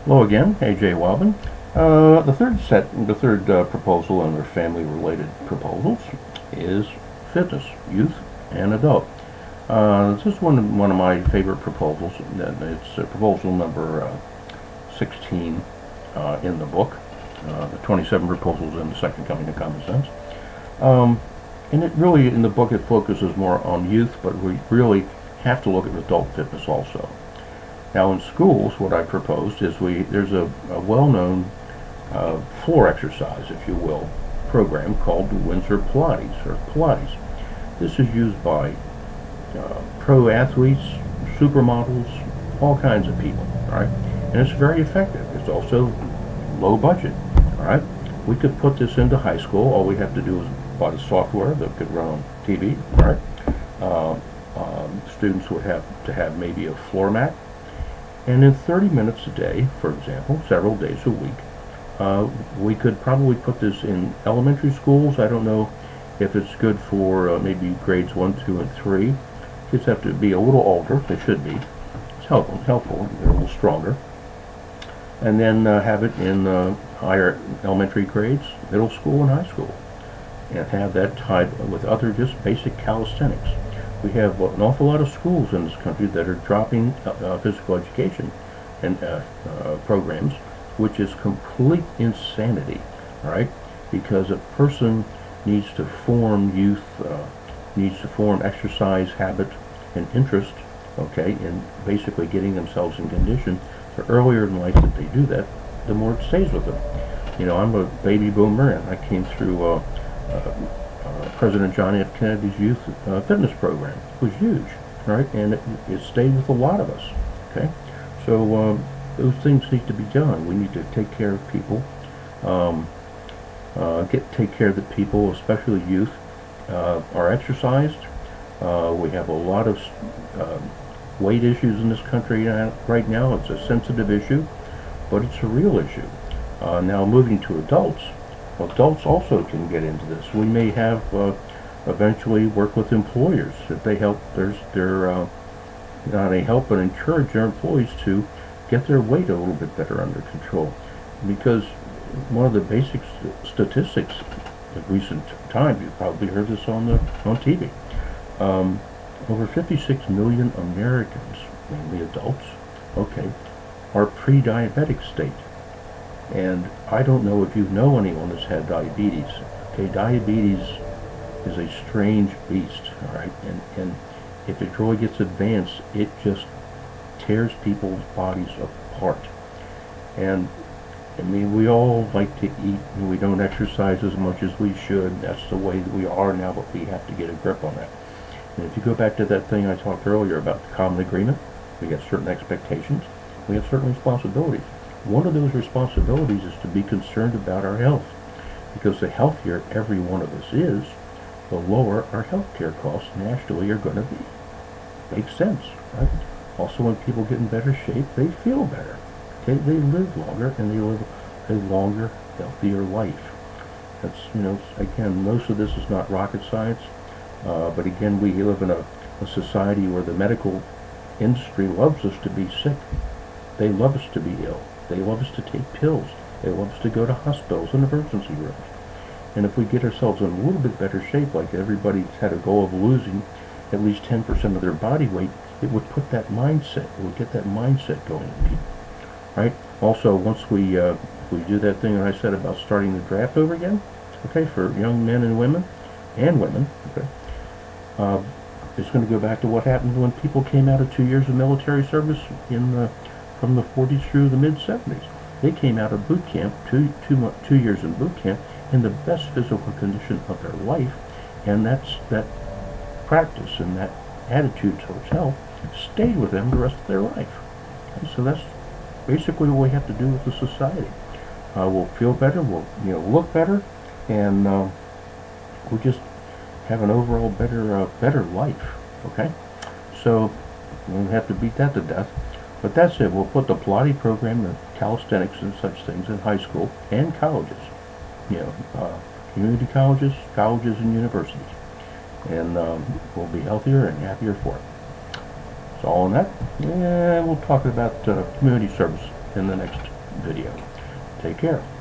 Hello again, AJ Wildman. The third proposal under family-related proposals is fitness, youth and adult. This is one of my favorite proposals. It's proposal number 16 in the book. The 27 proposals in the Second Coming of Common Sense. And it really, in the book, it focuses more on youth, but we really have to look at adult fitness also. Now in schools, what I proposed is there's a well-known floor exercise, if you will, program called Windsor Pilates, or Pilates. This is used by pro athletes, supermodels, all kinds of people, all right? And it's very effective. It's also low budget, all right? We could put this into high school. All we have to do is buy the software that could run on TV, all right? Students would have to have maybe a floor mat. And in 30 minutes a day, for example, several days a week, we could probably put this in elementary schools. I don't know if it's good for maybe grades 1, 2, and 3. Kids have to be a little older. They should be. It's helpful. They're a little stronger. And then have it in higher elementary grades, middle school, and high school. And have that tied with other just basic calisthenics. We have an awful lot of schools in this country that are dropping physical education and programs, which is complete insanity, right? Because a person needs to form needs to form exercise habit and interest, okay, in basically getting themselves in condition. The earlier in life that they do that, the more it stays with them. You know, I'm a baby boomer, and I came through President John F. Kennedy's youth fitness program. It was huge, right? And it stayed with a lot of us, okay? So those things need to be done. We need to take care of people, take care of the people, especially youth, are exercised. We have a lot of weight issues in this country right now. It's a sensitive issue, but it's a real issue. Now moving to adults. Adults also can get into this. We may have eventually work with employers if they help not only help but encourage their employees to get their weight a little bit better under control. Because one of the basic statistics of recent times, you've probably heard this on TV. Over 56 million Americans, mainly adults, okay, are pre-diabetic state. And I don't know if you know anyone that's had diabetes. Okay, diabetes is a strange beast, all right? And if it really gets advanced, it just tears people's bodies apart. And I mean, we all like to eat, and we don't exercise as much as we should. That's the way that we are now, but we have to get a grip on that. And if you go back to that thing I talked earlier about the common agreement, we have certain expectations, we have certain responsibilities. One of those responsibilities is to be concerned about our health, because the healthier every one of us is, the lower our health care costs nationally are going to be. Makes sense, right? Also, when people get in better shape, they feel better. Okay, they live longer, and they live a longer, healthier life. That's, you know, again, most of this is not rocket science, but again, we live in a society where the medical industry loves us to be sick. They love us to be ill. They love us to take pills. They love us to go to hospitals and emergency rooms. And if we get ourselves in a little bit better shape, like everybody's had a goal of losing at least 10% of their body weight, it would put that mindset, it would get that mindset going in people, right? Also, once we do that thing that I said about starting the draft over again, okay, for young men and women, okay, it's going to go back to what happened when people came out of 2 years of military service from the 40s through the mid-70s. They came out of boot camp, 2 years in boot camp, in the best physical condition of their life, and that practice and that attitude towards health stayed with them the rest of their life. And so that's basically what we have to do with the society. We'll feel better, we'll look better, and we'll just have an overall better life. Okay, so we don't have to beat that to death. But that's it. We'll put the Pilates program and calisthenics and such things in high school and colleges. Community colleges and universities. And we'll be healthier and happier for it. So all in that. And we'll talk about community service in the next video. Take care.